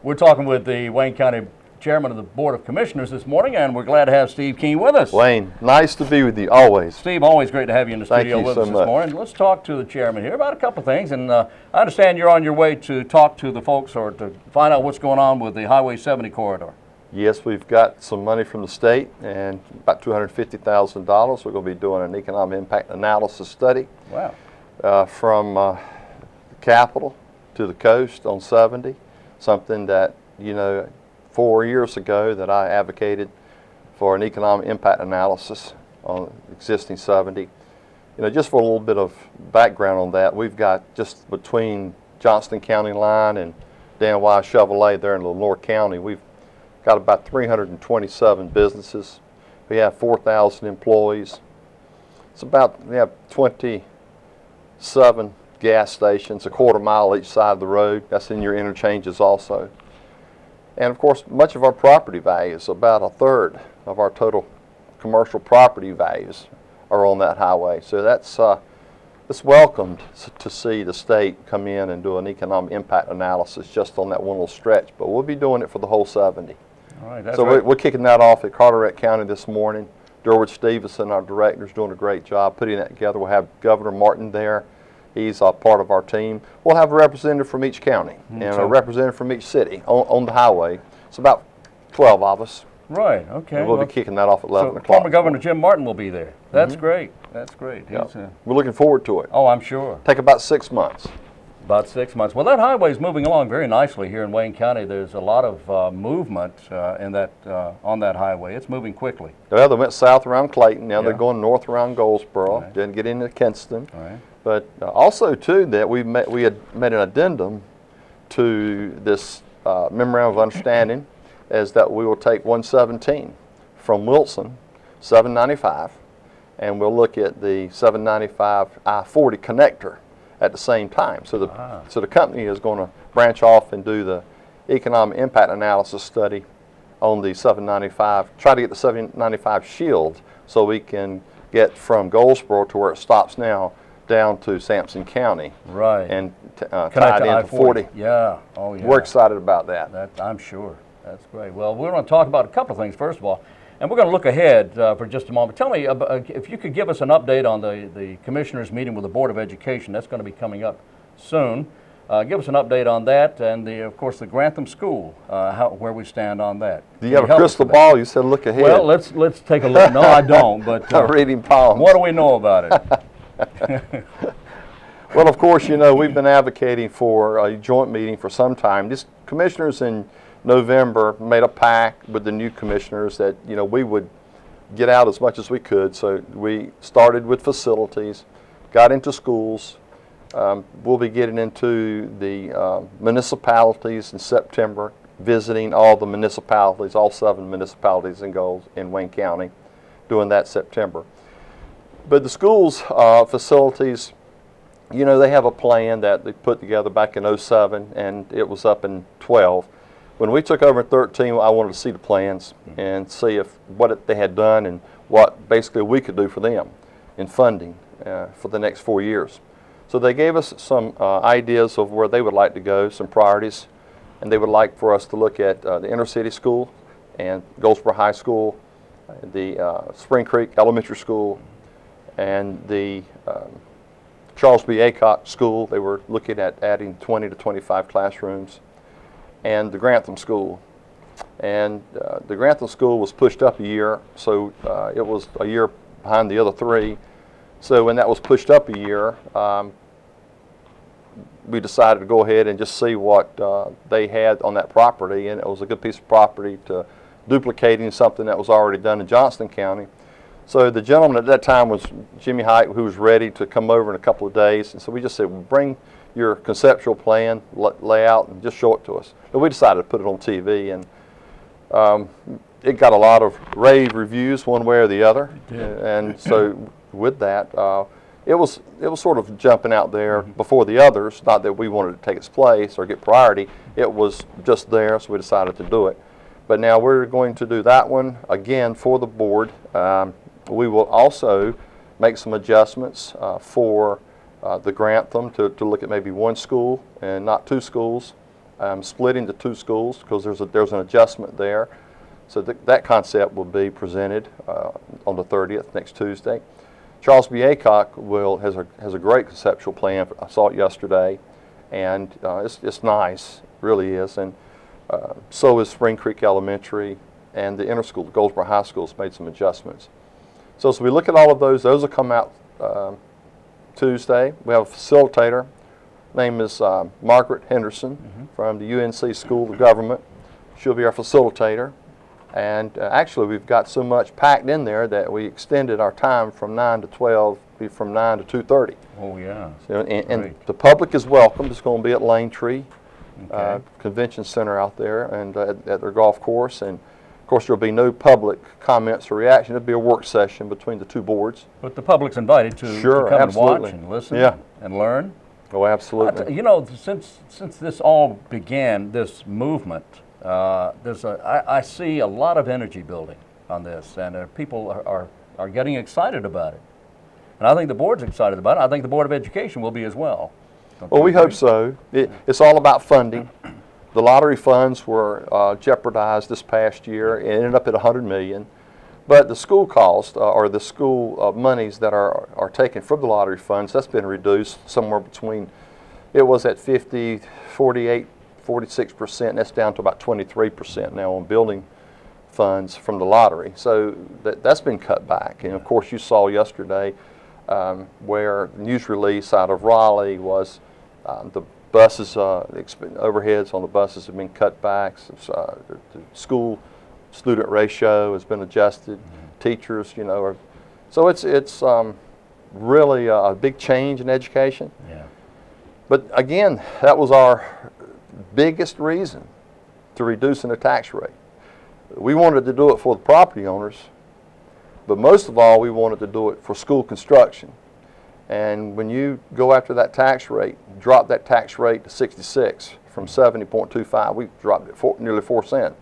We're talking with the Wayne County Chairman of the Board of Commissioners this morning, and we're glad to have Steve Keene with us. Wayne, nice to be with you, always. Steve, always great to have you in the studio with us this morning. Let's talk to the chairman here about a couple of things, and I understand you're on your way to talk to the folks or to find out what's going on with the Highway 70 corridor. Yes, we've got some money from the state and about $250,000. We're going to be doing an economic impact analysis study. Wow. From the capital to the coast on 70, something that, 4 years ago that I advocated for an economic impact analysis on existing 70. Just for a little bit of background on that, we've got just between Johnston County line and Dan Wise Chevrolet there in Lenore County, we've got about 327 businesses. We have 4,000 employees. It's about, we have 27 gas stations, a quarter mile each side of the road. That's in your interchanges also. And of course, much of our property values, about a third of our total commercial property values are on that highway. So that's it's welcomed to see the state come in and do an economic impact analysis just on that one little stretch. But we'll be doing it for the whole 70. All right, that's so right. We're kicking that off at Carteret County this morning. Durwood Stevenson, our director, is doing a great job putting that together. We'll have Governor Martin there. He's a part of our team. We'll have a representative from each county and a representative from each city on the highway. It's about 12 of us. Right, okay. And we'll be kicking that off at 11 o'clock. Former Governor Jim Martin will be there. That's great. That's great. Yep. We're looking forward to it. Oh, I'm sure. Take about 6 months. About 6 months. Well, that highway is moving along very nicely here in Wayne County. There's a lot of movement on that highway. It's moving quickly. Well, they went south around Clayton. Now they're going north around Goldsboro. Right. Didn't get into Kinston. Right. But also, too, that we had made an addendum to this memorandum of understanding is that we will take 117 from Wilson, 795, and we'll look at the 795 I-40 connector at the same time. So the company is going to branch off and do the economic impact analysis study on the 795, try to get the 795 shield so we can get from Goldsboro to where it stops now down to Sampson County. Right. And tied into 40. Yeah. Oh, yeah. We're excited about that. I'm sure. That's great. Well, we're going to talk about a couple of things, first of all, and we're going to look ahead for just a moment. Tell me, if you could give us an update on the commissioners meeting with the Board of Education. That's going to be coming up soon. Give us an update on that, and of course the Grantham School, where we stand on that. Do you have a crystal ball? You said look ahead. Well, let's take a look. No, I don't. But I'm reading palms. What do we know about it? Well, of course, we've been advocating for a joint meeting for some time. These commissioners in November made a pact with the new commissioners that we would get out as much as we could. So we started with facilities, got into schools. We'll be getting into the municipalities in September, visiting all the municipalities, all 7 municipalities in Wayne County, doing that September. But the schools facilities, they have a plan that they put together back in '07, and it was up in 12. When we took over in 13, I wanted to see the plans and see what they had done and what basically we could do for them in funding for the next 4 years. So they gave us some ideas of where they would like to go, some priorities, and they would like for us to look at the inner city school and Goldsboro High School, the Spring Creek Elementary School, and the Charles B. Aycock School. They were looking at adding 20 to 25 classrooms, and the Grantham School. And the Grantham School was pushed up a year, so it was a year behind the other 3. So when that was pushed up a year, we decided to go ahead and just see what they had on that property, and it was a good piece of property to duplicating something that was already done in Johnston County. So the gentleman at that time was Jimmy Height, who was ready to come over in a couple of days. And so we just said, well, bring your conceptual plan, layout, and just show it to us. And we decided to put it on TV, and it got a lot of rave reviews one way or the other. And so with that, it was sort of jumping out there before the others. Not that we wanted to take its place or get priority. It was just there, so we decided to do it. But now we're going to do that one again for the board. We will also make some adjustments for the Grantham to look at maybe 1 school and not 2 schools. split into 2 schools because there's an adjustment there. So that concept will be presented on the 30th, next Tuesday. Charles B. Aycock has a great conceptual plan. I saw it yesterday, and it's nice, really is. And so is Spring Creek Elementary, and the interschool, Goldsboro High School, has made some adjustments. So as we look at all of those will come out Tuesday. We have a facilitator. Name is Margaret Henderson from the UNC School of Government. She'll be our facilitator. And actually, we've got so much packed in there that we extended our time from 9 to 12, from 9 to 2:30. Oh, yeah. So, and the public is welcome. It's going to be at Lane Tree Convention Center out there and at their golf course. And of course, there'll be no public comments or reaction. It'll be a work session between the 2 boards. But the public's invited to come and watch and listen and learn. Oh, absolutely. You know, since this all began, this movement, I see a lot of energy building on this, and people are getting excited about it. And I think the board's excited about it. I think the Board of Education will be as well. Well, we hope so. It's all about funding. The lottery funds were jeopardized this past year. It ended up at $100 million. But the school cost, or the school monies that are taken from the lottery funds, that's been reduced somewhere between, it was at 50, 48, 46%. That's down to about 23% now on building funds from the lottery. So that's been cut back. And of course, you saw yesterday where the news release out of Raleigh was the buses, overheads on the buses have been cut back. The school student ratio has been adjusted. Teachers, you know, so it's really a big change in education. Yeah. But again, that was our biggest reason to reducing the tax rate. We wanted to do it for the property owners, but most of all, we wanted to do it for school construction. And when you go after that tax rate, drop that tax rate to 66 from 70.25, we dropped it nearly 4 cents.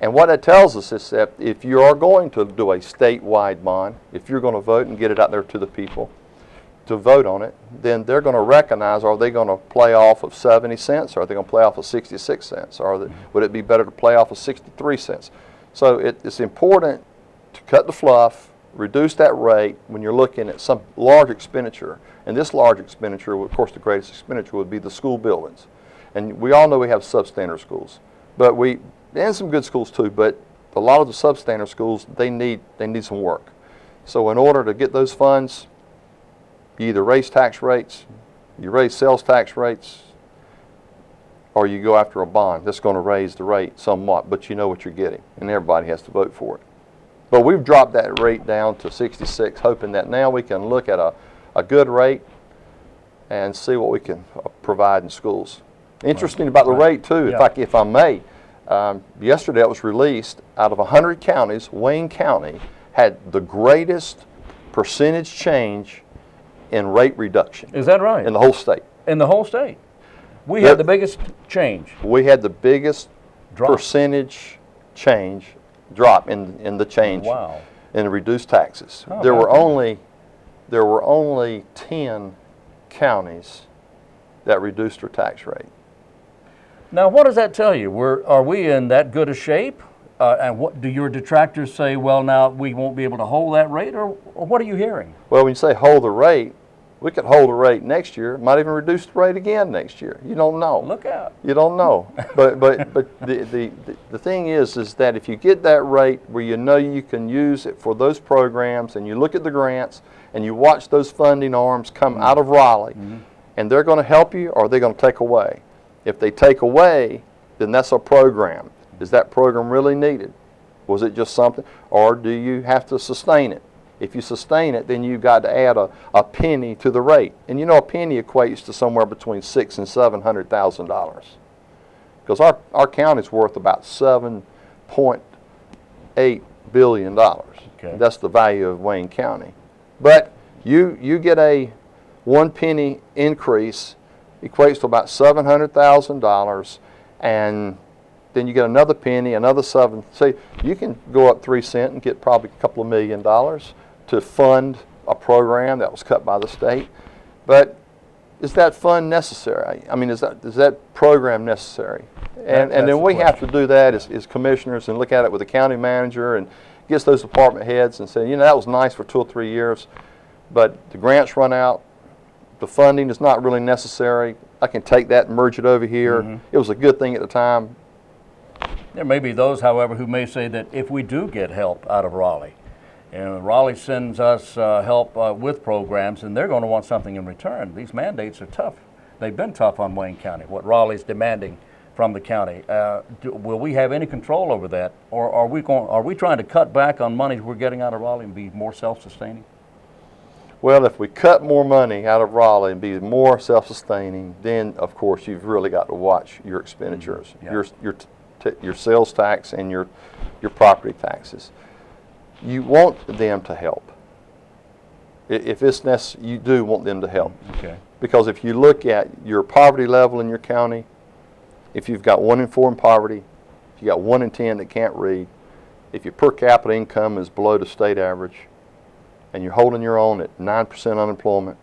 And what that tells us is that if you are going to do a statewide bond, if you're going to vote and get it out there to the people to vote on it, then they're going to recognize, are they going to play off of 70 cents, or are they going to play off of 66 cents, or would it be better to play off of 63 cents? So it's important to cut the fluff, reduce that rate when you're looking at some large expenditure. And this large expenditure, of course, the greatest expenditure would be the school buildings. And we all know we have substandard schools, and some good schools too, but a lot of the substandard schools, they need some work. So in order to get those funds, you either raise tax rates, you raise sales tax rates, or you go after a bond that's going to raise the rate somewhat, but you know what you're getting, and everybody has to vote for it. But we've dropped that rate down to 66, hoping that now we can look at a good rate and see what we can provide in schools. Interesting about the rate too, if I may, yesterday it was released, out of 100 counties, Wayne County had the greatest percentage change in rate reduction. Is that right? In the whole state. In the whole state? We had the biggest change. We had the biggest percentage change drop in the change in the reduced taxes. Oh, there were only 10 counties that reduced their tax rate. Now, what does that tell you? Are we in that good a shape? And what do your detractors say? Well, now we won't be able to hold that rate, or what are you hearing? Well, when you say hold the rate, we could hold the rate next year. Might even reduce the rate again next year. You don't know. Look out. You don't know. but the thing is that if you get that rate where you know you can use it for those programs, and you look at the grants and you watch those funding arms come out of Raleigh, and they're going to help you, or they're going to take away. If they take away, then that's a program. Is that program really needed? Was it just something? Or do you have to sustain it? If you sustain it, then you've got to add a penny to the rate. And you know, a penny equates to somewhere between $600,000 and $700,000. Because our county's worth about $7.8 billion. Okay. That's the value of Wayne County. But you get a 1 penny increase, equates to about $700,000, and then you get another penny, another 7. So you can go up 3 cents and get probably a couple of $1 million to fund a program that was cut by the state. But is that fund necessary? I mean, is that program necessary? And That's then the we have to question. do that as commissioners and look at it with the county manager and gets those department heads and say, you know, that was nice for 2 or 3 years, but the grants run out, the funding is not really necessary. I can take that and merge it over here. It was a good thing at the time. There may be those, however, who may say that if we do get help out of Raleigh, and Raleigh sends us help with programs, and they're going to want something in return. These mandates are tough. They've been tough on Wayne County, what Raleigh's demanding from the county. Will we have any control over that, or are we trying to cut back on money we're getting out of Raleigh and be more self-sustaining? Well, if we cut more money out of Raleigh and be more self-sustaining, then of course you've really got to watch your expenditures, Yeah. your sales tax and your property taxes. You want them to help. If it's necessary, you do want them to help. Okay. Because if you look at your poverty level in your county, if you've got 1 in 4 in poverty, if you got 1 in 10 that can't read, if your per capita income is below the state average, and you're holding your own at 9% unemployment,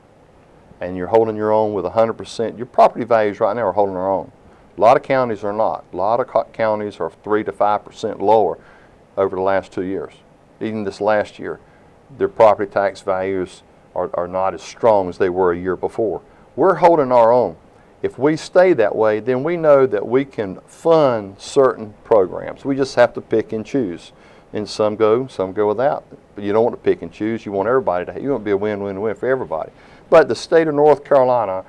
and you're holding your own with 100%, your property values right now are holding their own. A lot of counties are not. A lot of counties are 3 to 5% lower over the last 2 years. Even this last year, their property tax values are not as strong as they were a year before. We're holding our own. If we stay that way, then we know that we can fund certain programs. We just have to pick and choose. And some go without. But you don't want to pick and choose. You want everybody to, you want to be a win-win-win for everybody. But the state of North Carolina,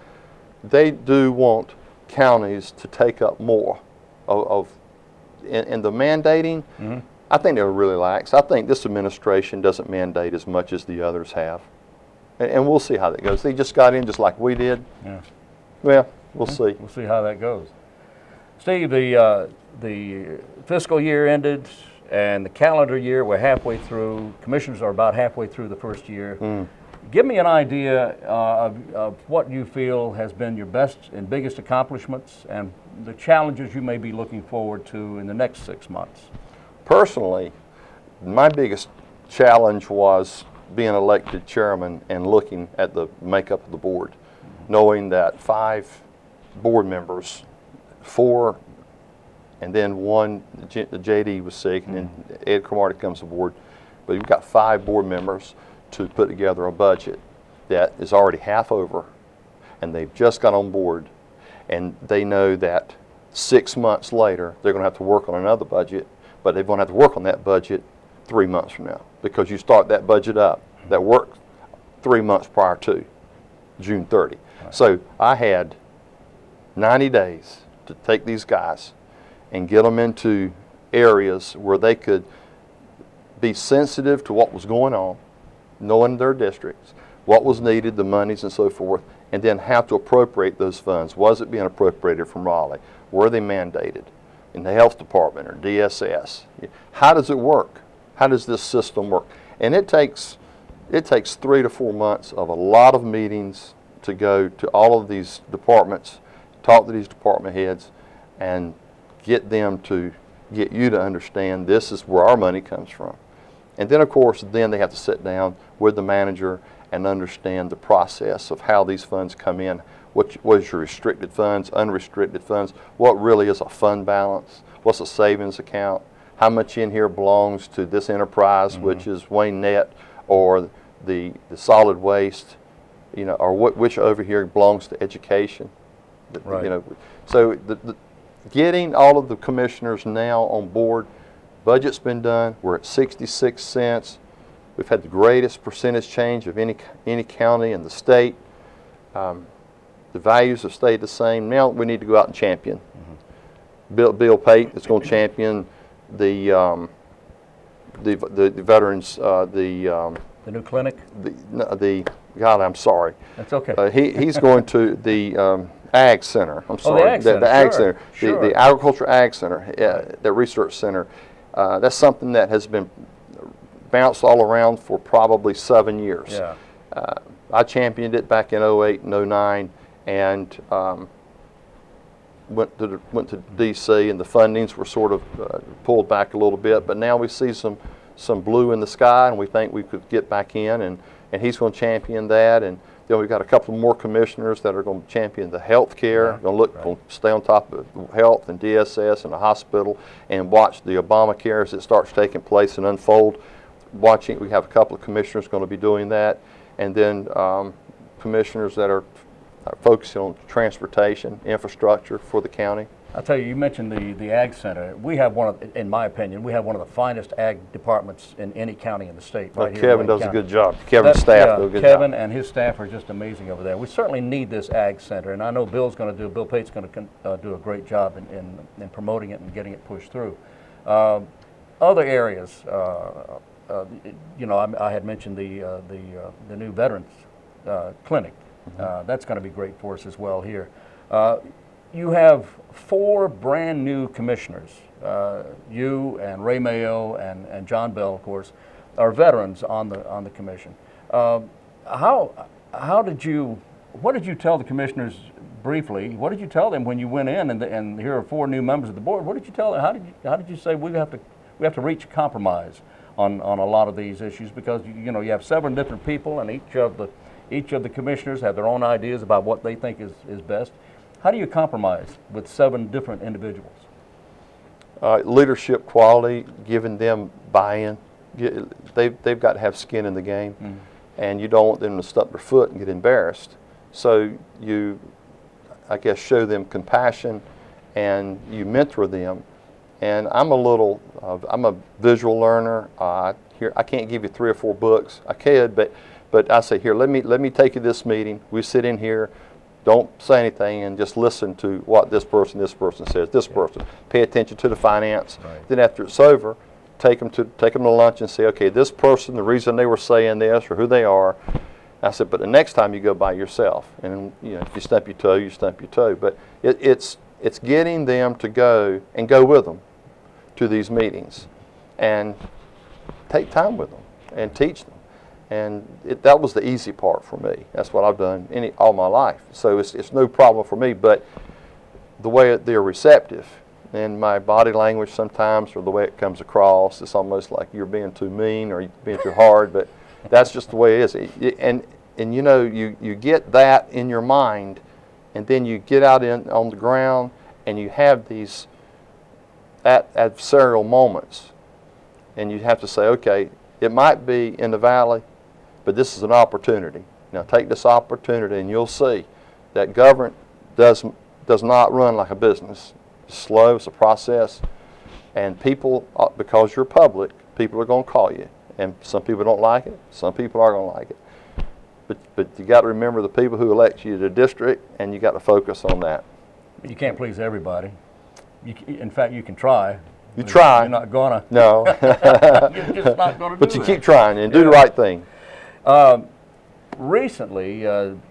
they do want counties to take up more and the mandating. I think they're really lax. I think this administration doesn't mandate as much as the others have. And we'll see how that goes. They just got in just like we did. Yeah. Well, we'll see. We'll see how that goes. Steve, the fiscal year ended and the calendar year, we're halfway through. Commissioners are about halfway through the first year. Give me an idea of what you feel has been your best and biggest accomplishments and the challenges you may be looking forward to in the next 6 months. Personally, my biggest challenge was being elected chairman and looking at the makeup of the board, knowing that 5 board members, 4, and then 1, JD was sick, and then Ed Cromartie comes aboard, but you've got 5 board members to put together a budget that is already half over, and they've just got on board, and they know that 6 months later they're going to have to work on another budget, but they're going to have to work on that budget 3 months from now, because you start that budget up, that work 3 months prior to June 30. Right. So I had 90 days to take these guys and get them into areas where they could be sensitive to what was going on, knowing their districts, what was needed, the monies and so forth, and then how to appropriate those funds. Was it being appropriated from Raleigh? Were they mandated in the health department or DSS? How does it work? How does this system work? And it takes 3 to 4 months of a lot of meetings to go to all of these departments, talk to these department heads, and get them to get you to understand this is where our money comes from. And then, of course, then they have to sit down with the manager and understand the process of how these funds come in. What is your restricted funds, unrestricted funds? What really is a fund balance? What's a savings account? How much in here belongs to this enterprise, which is Wayne Net, or the solid waste, you know, or which over here belongs to education? Right. You know, so getting all of the commissioners now on board. Budget's been done. We're at 66 cents. We've had the greatest percentage change of any county in the state. The values have stayed the same. Now we need to go out and champion. Bill Pate is going to champion the veterans. The new clinic. God, I'm sorry. That's okay. He's going to the Ag Center. I'm sorry. The Ag Center. The Ag Center. Sure. The Agriculture Ag Center. The Research Center. That's something that has been bounced all around for probably 7 years. Yeah. I championed it back in 08 and 09, and went to D.C. and the fundings were sort of pulled back a little bit, but now we see some blue in the sky, and we think we could get back in, and he's going to champion that, and we've got a couple more commissioners that are going to champion the health care, Right, going to look, right. going to stay on top of health and DSS and the hospital, and watch the Obamacare as it starts taking place and unfold. Watching, we have a couple of commissioners going to be doing that, and then commissioners that are focusing on transportation infrastructure for the county. I'll tell you, you mentioned the Ag Center. We have one of, in my opinion, we have one of the finest ag departments in any county in the state. Right here in Kevin Wayne does a County. good job. Kevin's staff do a good Kevin job. and his staff are just amazing over there. We certainly need this Ag Center, and I know Bill Pate's going to do a great job in promoting it and getting it pushed through. Other areas, you know, I had mentioned the new Veterans Clinic. That's going to be great for us as well here. You have 4 brand new commissioners. You and Ray Mayo and John Bell, of course, are veterans on the commission. What did you tell the commissioners briefly? What did you tell them when you went in and here are 4 new members of the board? What did you tell them? How did you say we have to reach a compromise on a lot of these issues, because you know you have 7 different people and each of the commissioners have their own ideas about what they think is best. How do you compromise with 7 different individuals? Leadership quality, giving them buy-in. They've got to have skin in the game, and you don't want them to stump their foot and get embarrassed. So you, I guess, show them compassion, and you mentor them. And I'm a visual learner. I can't give you 3 or 4 books. I could, but I say, here, let me take you to this meeting. We sit in here. Don't say anything and just listen to what this person says. This person. Pay attention to the finance. Right. Then after it's over, take them to lunch and say, okay, this person, the reason they were saying this or who they are. I said, but the next time you go by yourself, and you know, if you stump your toe, you stump your toe. But it's getting them to go with them to these meetings, and take time with them and teach them. And that was the easy part for me. That's what I've done all my life. So it's no problem for me, but the way they're receptive and my body language sometimes, or the way it comes across, it's almost like you're being too mean or you're being too hard, but that's just the way it is. And you know, you get that in your mind, and then you get out on the ground and you have these adversarial moments, and you have to say, okay, it might be in the valley, but this is an opportunity. Now take this opportunity, and you'll see that government does not run like a business. It's slow, it's a process, and people, because you're public, people are going to call you, and some people don't like it, some people are going to like it. But you got to remember the people who elect you to the district, and you got to focus on that. You can't please everybody. In fact, you can try. You try. You're not gonna. No. You're just not gonna do But you that. keep trying and do the right thing. Recently,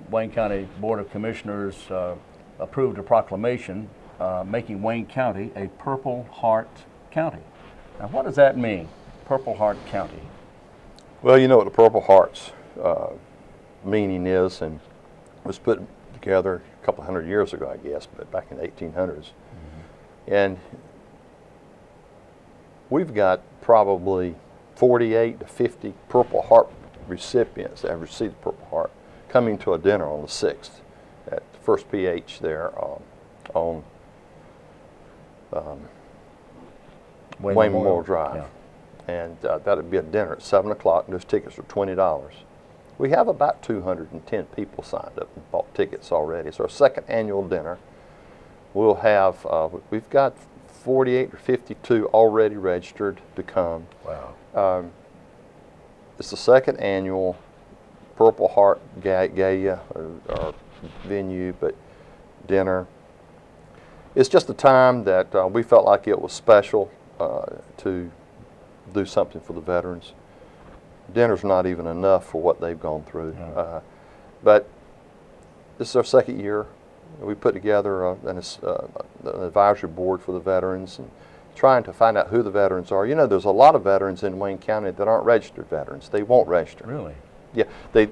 Wayne County Board of Commissioners approved a proclamation making Wayne County a Purple Heart County. Now, what does that mean, Purple Heart County? Well, you know what the Purple Heart's meaning is, and was put together a couple hundred years ago, I guess, but back in the 1800s. And we've got probably 48 to 50 Purple Heart recipients that have received the Purple Heart coming to a dinner on the 6th at the First PH there on Wayne Memorial Drive. Yeah. And that'd be a dinner at 7 o'clock, and those tickets are $20. We have about 210 people signed up and bought tickets already. It's our 2nd annual dinner. We'll have, we've got 48 or 52 already registered to come. Wow. It's the 2nd annual Purple Heart Gala or venue, but dinner. It's just a time that we felt like it was special to do something for the veterans. Dinner's not even enough for what they've gone through. But this is our 2nd year. We put together an advisory board for the veterans and trying to find out who the veterans are. You know, there's a lot of veterans in Wayne County that aren't registered veterans. They won't register. Really? Yeah, they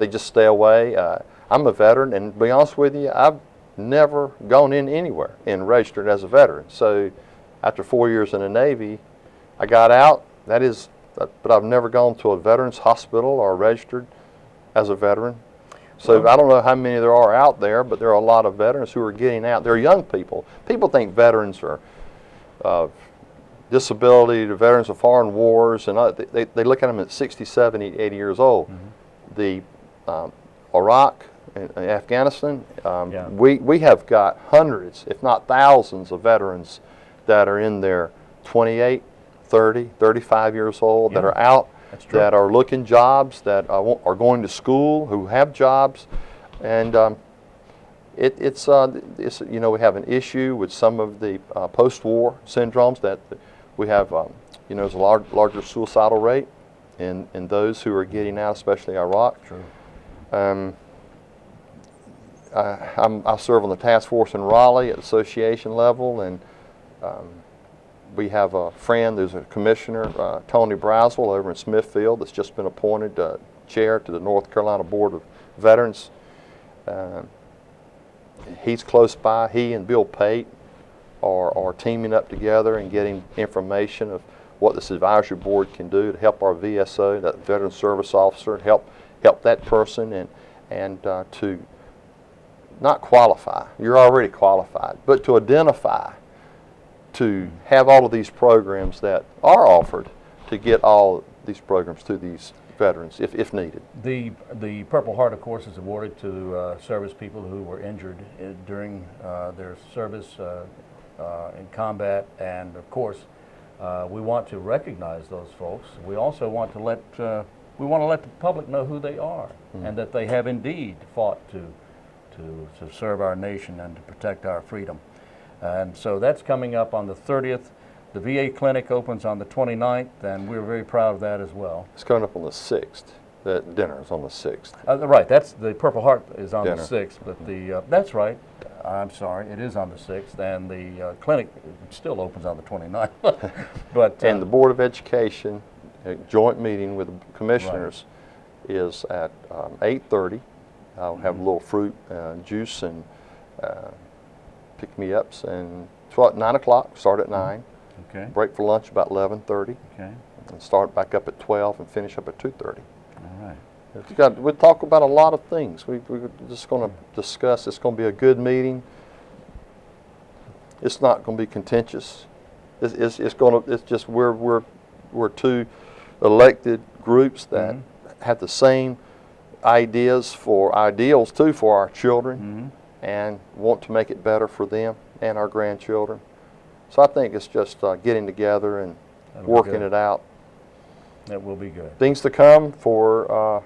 just stay away. I'm a veteran, and to be honest with you, I've never gone in anywhere and registered as a veteran. So after 4 years in the Navy, I got out. But I've never gone to a veterans hospital or registered. as a veteran. So I don't know how many there are out there, but there are a lot of veterans who are getting out. They're young people. People think veterans are disability, the veterans of foreign wars, and they look at them at 60, 70, 80 years old. The Iraq and Afghanistan, we have got hundreds, if not thousands, of veterans that are in their 28, 30, 35 years old that are out, that are looking jobs, that are going to school, who have jobs, and it's you know, we have an issue with some of the post-war syndromes that we have. You know, there's a larger suicidal rate in those who are getting out, especially Iraq. True. I serve on the task force in Raleigh at association level, and we have a friend, there's a commissioner, Tony Braswell over in Smithfield, that's just been appointed chair to the North Carolina Board of Veterans. He's close by. He and Bill Pate are teaming up together and getting information of what this advisory board can do to help our VSO, that Veteran Service Officer, help that person and to not qualify. You're already qualified, but to identify, to have all of these programs that are offered, to get all these programs to these veterans if needed. The Purple Heart, of course, is awarded to service people who were injured during their service in combat, and of course we want to recognize those folks. We also want to let the public know who they are, and that they have indeed fought to serve our nation and to protect our freedom. And so that's coming up on the 30th. The VA clinic opens on the 29th, and we're very proud of that as well. It's coming up on the 6th. That dinner is on the 6th. Right, that's the Purple Heart is on Dinner. the 6th, but the that's right. I'm sorry, it is on the 6th, and the clinic still opens on the 29th. But and the Board of Education, a joint meeting with the commissioners, is at 8:30. I'll have a little fruit, juice, and pick-me-ups, and 9 o'clock. Start at 9. Okay. Break for lunch about 11:30. Okay. And start back up at 12 and finish up at 2:30. All right. We'll talk about a lot of things. We're just going to discuss. It's going to be a good meeting. It's not going to be contentious. It's just we're two elected groups that have the same ideals too for our children, and want to make it better for them and our grandchildren. So I think it's just getting together and working it out. That will be good. Things to come for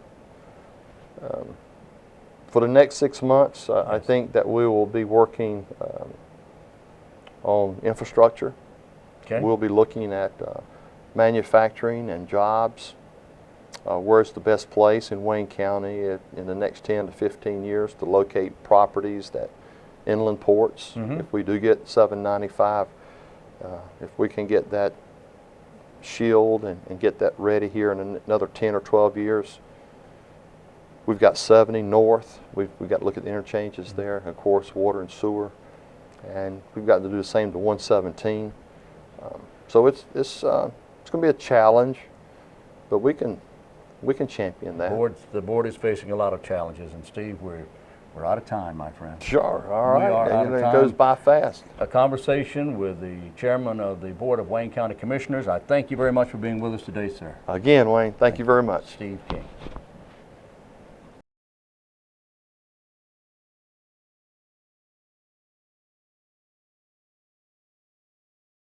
the next 6 months. I think that we will be working on infrastructure. Okay. We'll be looking at manufacturing and jobs. Where's the best place in Wayne County in the next 10 to 15 years to locate properties that inland ports. If we do get 795, if we can get that shield and get that ready here in another 10 or 12 years. We've got 70 north. We've got to look at the interchanges there, of course, water and sewer, and we've got to do the same to 117. So it's going to be a challenge, but we can champion that. The board is facing a lot of challenges, and Steve, we're out of time, my friend. Sure, all right. We are out of It time. goes by fast. A conversation with the chairman of the Board of Wayne County Commissioners. I thank you very much for being with us today, sir. Again, Wayne, thank you very much. Steve King.